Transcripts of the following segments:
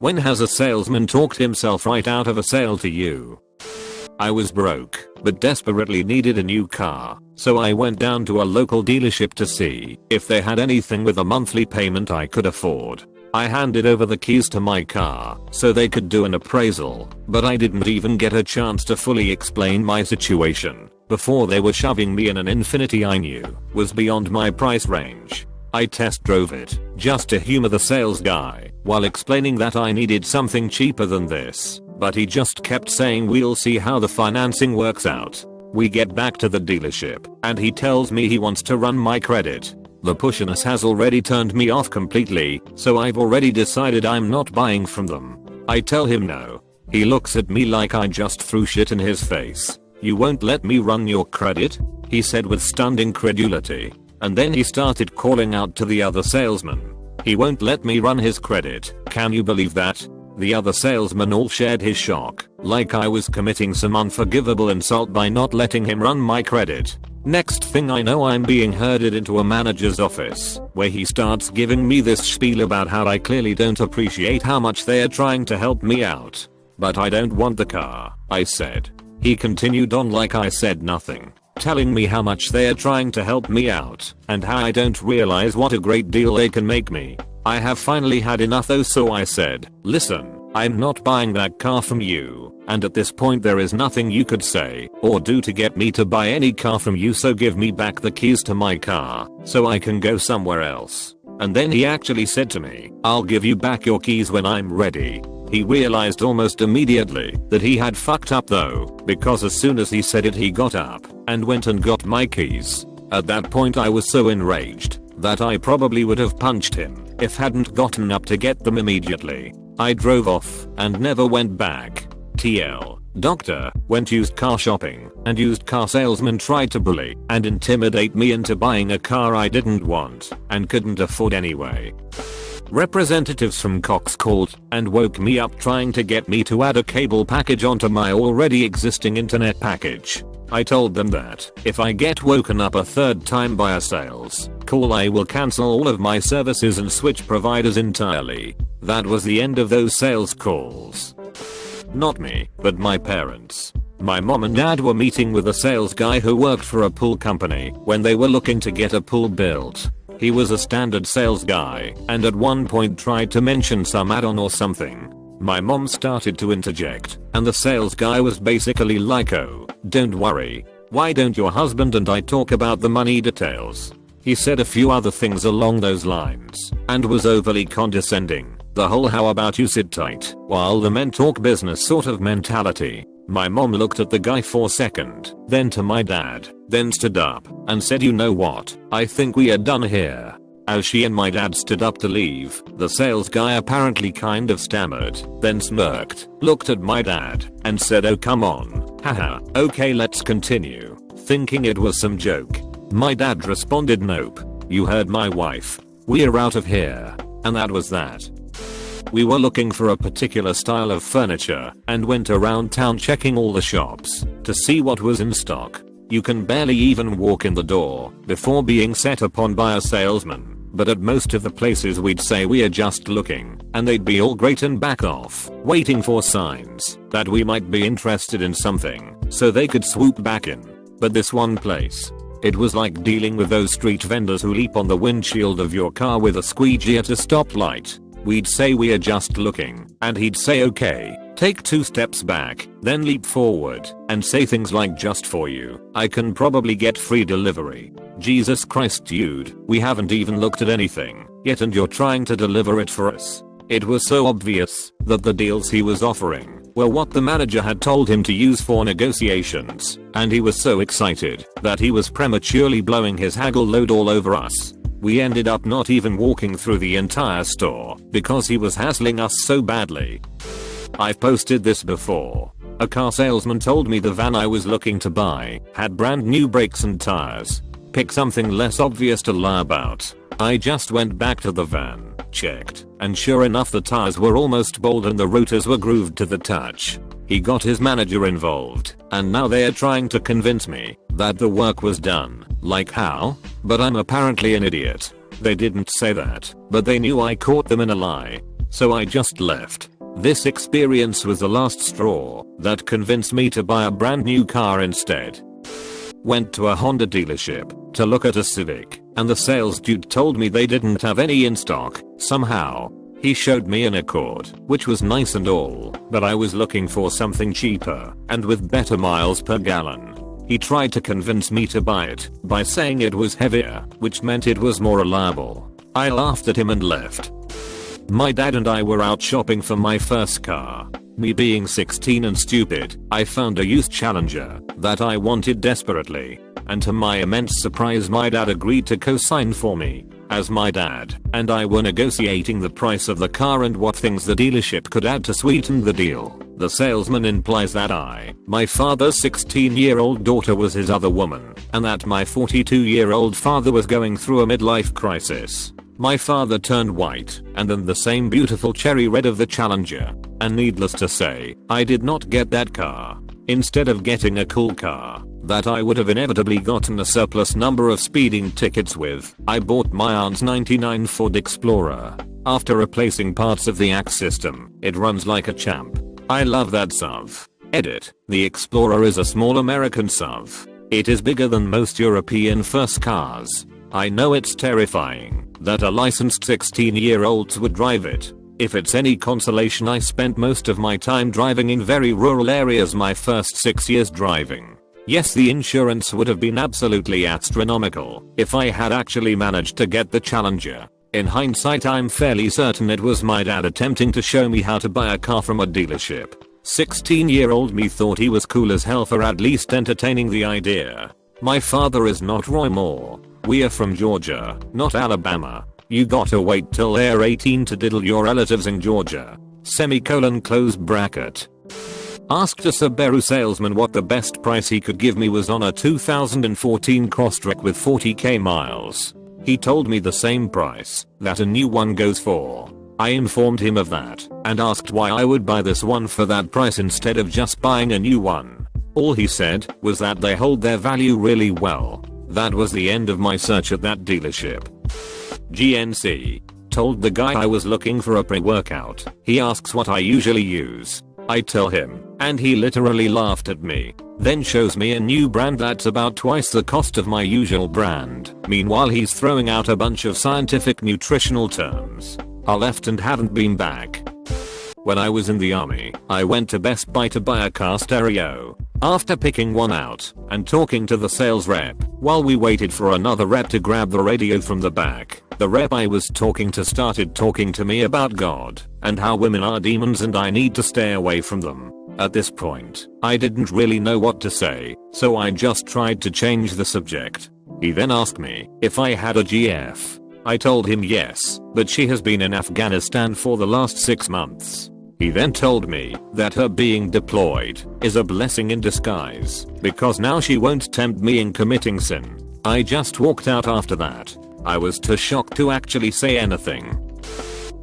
When has a salesman talked himself right out of a sale to you? I was broke, but desperately needed a new car, so I went down to a local dealership to see if they had anything with a monthly payment I could afford. I handed over the keys to my car so they could do an appraisal, but I didn't even get a chance to fully explain my situation before they were shoving me in an Infiniti I knew was beyond my price range. I test drove it just to humor the sales guy while explaining that I needed something cheaper than this, but he just kept saying we'll see how the financing works out. We get back to the dealership and he tells me he wants to run my credit. The pushiness has already turned me off completely, so I've already decided I'm not buying from them. I tell him no. He looks at me like I just threw shit in his face. "You won't let me run your credit?" he said with stunned incredulity. And then he started calling out to the other salesman. "He won't let me run his credit, can you believe that?" The other salesman all shared his shock, like I was committing some unforgivable insult by not letting him run my credit. Next thing I know, I'm being herded into a manager's office, where he starts giving me this spiel about how I clearly don't appreciate how much they are trying to help me out. "But I don't want the car," I said. He continued on like I said nothing, telling me how much they are trying to help me out and how I don't realize what a great deal they can make me. I have finally had enough though, so I said, "Listen, I'm not buying that car from you, and at this point there is nothing you could say or do to get me to buy any car from you, so give me back the keys to my car so I can go somewhere else." And then he actually said to me, "I'll give you back your keys when I'm ready." He realized almost immediately that he had fucked up though, because as soon as he said it he got up and went and got my keys. At that point I was so enraged that I probably would have punched him if hadn't gotten up to get them immediately. I drove off and never went back. TL. Doctor, went used car shopping and used car salesman tried to bully and intimidate me into buying a car I didn't want and couldn't afford anyway. Representatives from Cox called and woke me up trying to get me to add a cable package onto my already existing internet package. I told them that if I get woken up a third time by a sales call, I will cancel all of my services and switch providers entirely. That was the end of those sales calls. Not me, but my parents. My mom and dad were meeting with a sales guy who worked for a pool company when they were looking to get a pool built. He was a standard sales guy and at one point tried to mention some add-on or something. My mom started to interject and the sales guy was basically like, "Oh, don't worry. Why don't your husband and I talk about the money details?" He said a few other things along those lines and was overly condescending. The whole "how about you sit tight while the men talk business" sort of mentality. My mom looked at the guy for a second, then to my dad, then stood up and said, "You know what? I think we are done here." As she and my dad stood up to leave, the sales guy apparently kind of stammered, then smirked, looked at my dad, and said, "Oh come on, haha, okay let's continue," thinking it was some joke. My dad responded, "Nope, you heard my wife. We're out of here." And that was that. We were looking for a particular style of furniture and went around town checking all the shops to see what was in stock. You can barely even walk in the door before being set upon by a salesman, but at most of the places we'd say we are just looking and they'd be all great and back off, waiting for signs that we might be interested in something so they could swoop back in. But this one place, it was like dealing with those street vendors who leap on the windshield of your car with a squeegee at a stoplight. We'd say we are just looking and he'd say okay, take 2 steps back, then leap forward and say things like, "Just for you, I can probably get free delivery." Jesus Christ dude, we haven't even looked at anything yet and you're trying to deliver it for us. It was so obvious that the deals he was offering were what the manager had told him to use for negotiations, and he was so excited that he was prematurely blowing his haggle load all over us. We ended up not even walking through the entire store because he was hassling us so badly. I've posted this before. A car salesman told me the van I was looking to buy had brand new brakes and tires. Pick something less obvious to lie about. I just went back to the van, checked, and sure enough the tires were almost bald and the rotors were grooved to the touch. He got his manager involved, and now they are trying to convince me that the work was done. Like how? But I'm apparently an idiot. They didn't say that, but they knew I caught them in a lie. So I just left. This experience was the last straw that convinced me to buy a brand new car instead. Went to a Honda dealership to look at a Civic, and the sales dude told me they didn't have any in stock. Somehow, he showed me an Accord, which was nice and all, but I was looking for something cheaper and with better miles per gallon. He tried to convince me to buy it by saying it was heavier, which meant it was more reliable. I laughed at him and left. My dad and I were out shopping for my first car. Me being 16 and stupid, I found a youth Challenger that I wanted desperately, and to my immense surprise my dad agreed to co-sign for me. As my dad and I were negotiating the price of the car and what things the dealership could add to sweeten the deal, the salesman implies that my father's 16-year-old daughter was his other woman, and that my 42-year-old father was going through a midlife crisis. My father turned white, and then the same beautiful cherry red of the Challenger, and needless to say, I did not get that car. Instead of getting a cool car that I would have inevitably gotten a surplus number of speeding tickets with, I bought my aunt's '99 Ford Explorer. After replacing parts of the AX system, it runs like a champ. I love that SUV. Edit. The Explorer is a small American SUV. It is bigger than most European first cars. I know it's terrifying that a licensed 16-year-olds would drive it. If it's any consolation, I spent most of my time driving in very rural areas my first 6 years driving. Yes, the insurance would have been absolutely astronomical if I had actually managed to get the Challenger. In hindsight, I'm fairly certain it was my dad attempting to show me how to buy a car from a dealership. 16-year-old me thought he was cool as hell for at least entertaining the idea. My father is not Roy Moore. We are from Georgia, not Alabama. You gotta wait till they're 18 to diddle your relatives in Georgia. Semicolon close bracket. Asked a Subaru salesman what the best price he could give me was on a 2014 Crosstrek with 40k miles. He told me the same price that a new one goes for. I informed him of that and asked why I would buy this one for that price instead of just buying a new one. All he said was that they hold their value really well. That was the end of my search at that dealership. GNC. Told the guy I was looking for a pre-workout. He asks what I usually use. I tell him, and he literally laughed at me. Then shows me a new brand that's about twice the cost of my usual brand. Meanwhile, he's throwing out a bunch of scientific nutritional terms. I left and haven't been back. When I was in the army, I went to Best Buy to buy a car stereo. After picking one out and talking to the sales rep, while we waited for another rep to grab the radio from the back, the rep I was talking to started talking to me about God and how women are demons and I need to stay away from them. At this point, I didn't really know what to say, so I just tried to change the subject. He then asked me if I had a GF. I told him yes, but she has been in Afghanistan for the last 6 months. He then told me that her being deployed is a blessing in disguise because now she won't tempt me in committing sin. I just walked out after that. I was too shocked to actually say anything.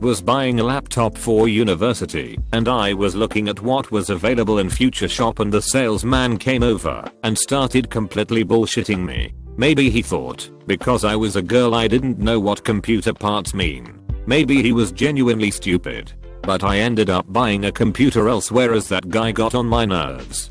Was buying a laptop for university and I was looking at what was available in Future Shop and the salesman came over and started completely bullshitting me. Maybe he thought because I was a girl I didn't know what computer parts mean. Maybe he was genuinely stupid. But I ended up buying a computer elsewhere as that guy got on my nerves.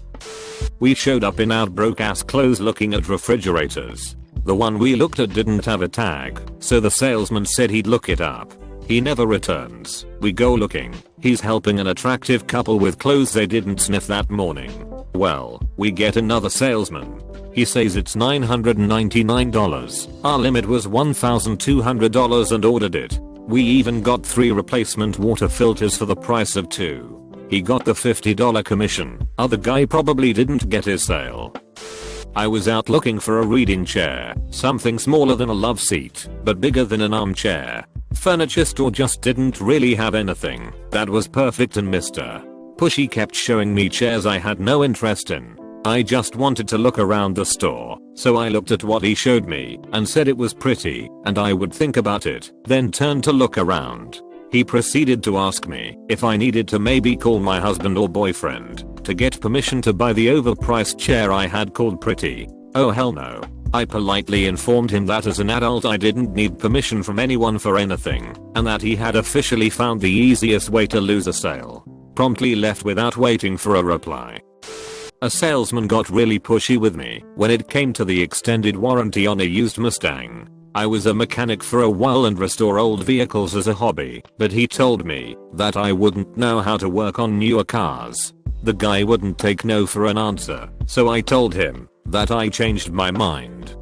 We showed up in our broke ass clothes looking at refrigerators. The one we looked at didn't have a tag, so the salesman said he'd look it up. He never returns. We go looking. He's helping an attractive couple with clothes they didn't sniff that morning. Well, we get another salesman. He says it's $999. Our limit was $1,200 and ordered it. We even got 3 replacement water filters for the price of 2. He got the $50 commission. Other guy probably didn't get his sale. I was out looking for a reading chair, something smaller than a love seat, but bigger than an armchair. Furniture store just didn't really have anything that was perfect, and Mr. Pushy kept showing me chairs I had no interest in. I just wanted to look around the store, so I looked at what he showed me and said it was pretty and I would think about it, then turned to look around. He proceeded to ask me if I needed to maybe call my husband or boyfriend to get permission to buy the overpriced chair I had called pretty. Oh hell no. I politely informed him that as an adult I didn't need permission from anyone for anything, and that he had officially found the easiest way to lose a sale. promptly left without waiting for a reply. A salesman got really pushy with me when it came to the extended warranty on a used Mustang. I was a mechanic for a while and restore old vehicles as a hobby, but he told me that I wouldn't know how to work on newer cars. The guy wouldn't take no for an answer, so I told him that I changed my mind.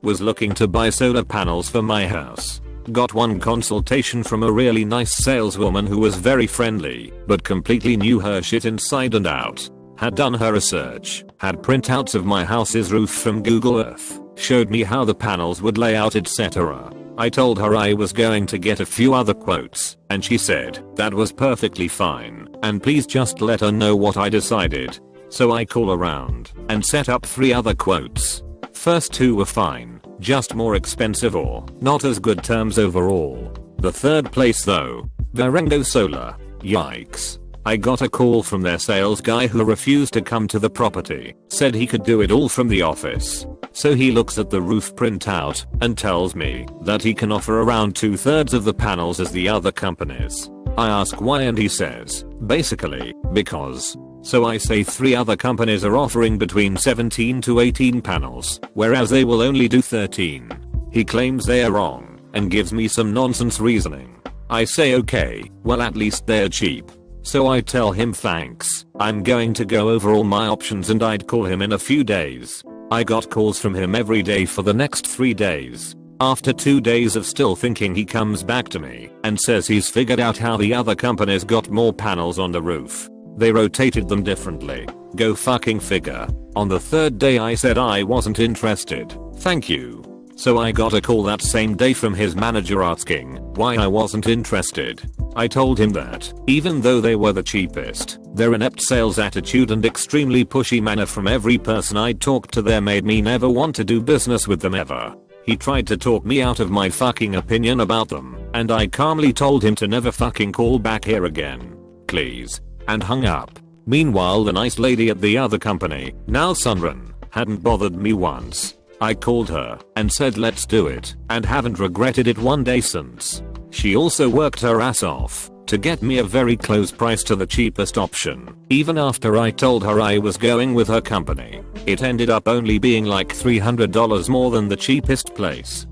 Was looking to buy solar panels for my house. Got one consultation from a really nice saleswoman who was very friendly, but completely knew her shit inside and out. Had done her research, had printouts of my house's roof from Google Earth, showed me how the panels would lay out, etc. I told her I was going to get a few other quotes, and she said that was perfectly fine, and please just let her know what I decided. So I call around and set up 3 other quotes. First 2 were fine, just more expensive or not as good terms overall. The third place though, Varengo Solar. Yikes. I got a call from their sales guy who refused to come to the property, said he could do it all from the office. So he looks at the roof printout and tells me that he can offer around 2/3 of the panels as the other companies. I ask why and he says, basically, because. So I say 3 other companies are offering between 17 to 18 panels, whereas they will only do 13. He claims they are wrong and gives me some nonsense reasoning. I say okay, well at least they're cheap. So I tell him thanks, I'm going to go over all my options and I'd call him in a few days. I got calls from him every day for the next 3 days. After 2 days of still thinking, he comes back to me and says he's figured out how the other companies got more panels on the roof. They rotated them differently. Go fucking figure. On the 3rd day I said I wasn't interested. Thank you. So I got a call that same day from his manager asking why I wasn't interested. I told him that, even though they were the cheapest, their inept sales attitude and extremely pushy manner from every person I talked to there made me never want to do business with them ever. He tried to talk me out of my fucking opinion about them, and I calmly told him to never fucking call back here again. Please. And hung up. Meanwhile, the nice lady at the other company, now Sunrun, hadn't bothered me once. I called her and said let's do it, and haven't regretted it one day since. She also worked her ass off to get me a very close price to the cheapest option. Even after I told her I was going with her company, it ended up only being like $300 more than the cheapest place.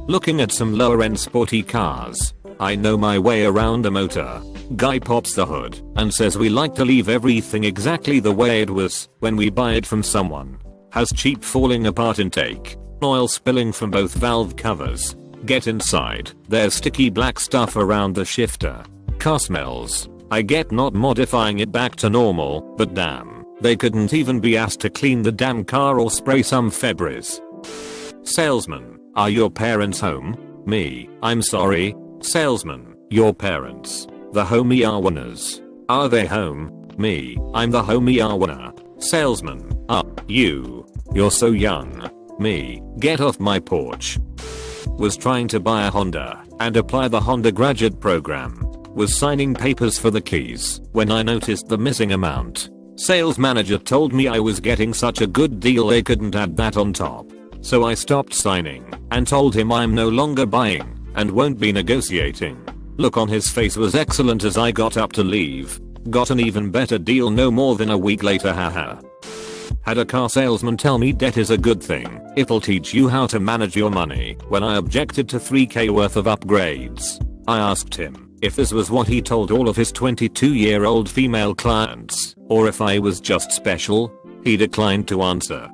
Looking at some lower end sporty cars, I know my way around a motor. Guy pops the hood and says we like to leave everything exactly the way it was when we buy it from someone. Has cheap falling apart intake, oil spilling from both valve covers. Get inside, there's sticky black stuff around the shifter. Car smells. I get not modifying it back to normal, but damn, they couldn't even be asked to clean the damn car or spray some Febreze. Salesman, are your parents home? Me, I'm sorry. Salesman, your parents. The homie are winners. Are they home? Me, I'm the homie are winner. Salesman, you. You're so young. Me, get off my porch. Was trying to buy a Honda and apply the Honda graduate program. Was signing papers for the keys when I noticed the missing amount. Sales manager told me I was getting such a good deal they couldn't add that on top. So I stopped signing and told him I'm no longer buying and won't be negotiating. Look on his face was excellent as I got up to leave. Got an even better deal no more than a week later, haha. Had a car salesman tell me debt is a good thing, it'll teach you how to manage your money, when I objected to $3,000 worth of upgrades. I asked him if this was what he told all of his 22-year-old female clients, or if I was just special. He declined to answer.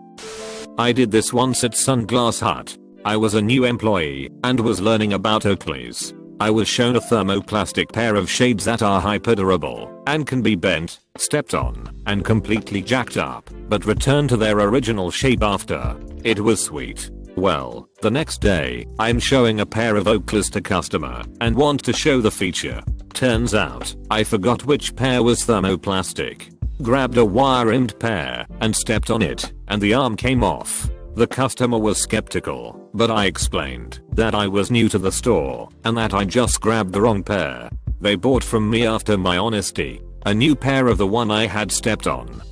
I did this once at Sunglass Hut. I was a new employee and was learning about Oakleys. I was shown a thermoplastic pair of shades that are hyper-durable and can be bent, stepped on, and completely jacked up, but return to their original shape after. It was sweet. Well, the next day, I'm showing a pair of Oakleys to customer and want to show the feature. Turns out, I forgot which pair was thermoplastic. Grabbed a wire-rimmed pair and stepped on it, and the arm came off. The customer was skeptical, but I explained that I was new to the store and that I just grabbed the wrong pair. They bought from me after my honesty, a new pair of the one I had stepped on.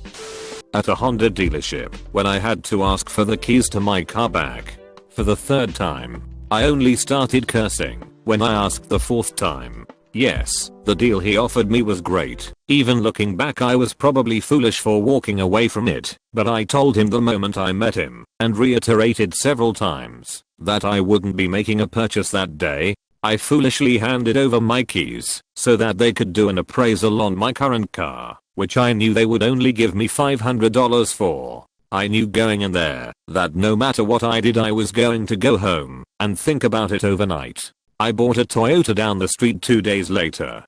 At a Honda dealership, when I had to ask for the keys to my car back for the 3rd time, I only started cursing when I asked the 4th time. Yes, the deal he offered me was great. Even looking back, I was probably foolish for walking away from it, but I told him the moment I met him, and reiterated several times, that I wouldn't be making a purchase that day. I foolishly handed over my keys so that they could do an appraisal on my current car, which I knew they would only give me $500 for. I knew going in there that no matter what I did, I was going to go home and think about it overnight. I bought a Toyota down the street 2 days later.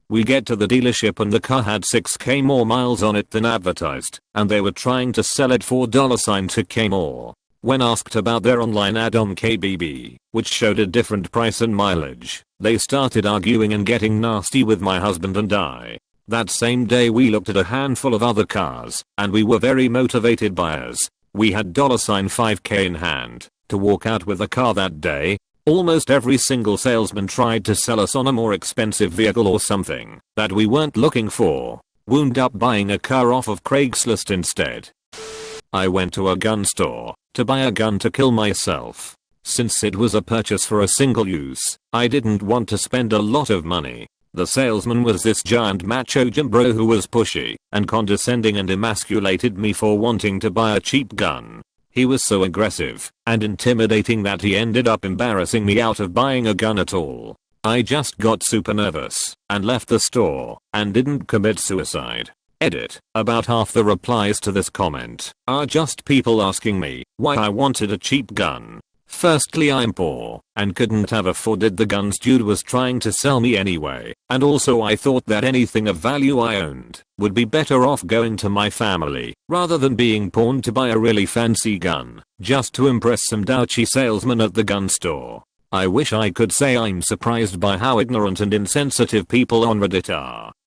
We get to the dealership and the car had 6k more miles on it than advertised, and they were trying to sell it for $2k more. When asked about their online ad on KBB, which showed a different price and mileage, they started arguing and getting nasty with my husband and I. That same day we looked at a handful of other cars, and we were very motivated buyers. We had $5k in hand to walk out with a car that day. Almost every single salesman tried to sell us on a more expensive vehicle or something that we weren't looking for. Wound up buying a car off of Craigslist instead. I went to a gun store to buy a gun to kill myself. Since it was a purchase for a single use, I didn't want to spend a lot of money. The salesman was this giant macho gym bro who was pushy and condescending and emasculated me for wanting to buy a cheap gun. He was so aggressive and intimidating that he ended up embarrassing me out of buying a gun at all. I just got super nervous and left the store and didn't commit suicide. Edit. About half the replies to this comment are just people asking me why I wanted a cheap gun. Firstly, I'm poor and couldn't have afforded the guns dude was trying to sell me anyway, and also I thought that anything of value I owned would be better off going to my family rather than being pawned to buy a really fancy gun just to impress some douchey salesman at the gun store. I wish I could say I'm surprised by how ignorant and insensitive people on Reddit are.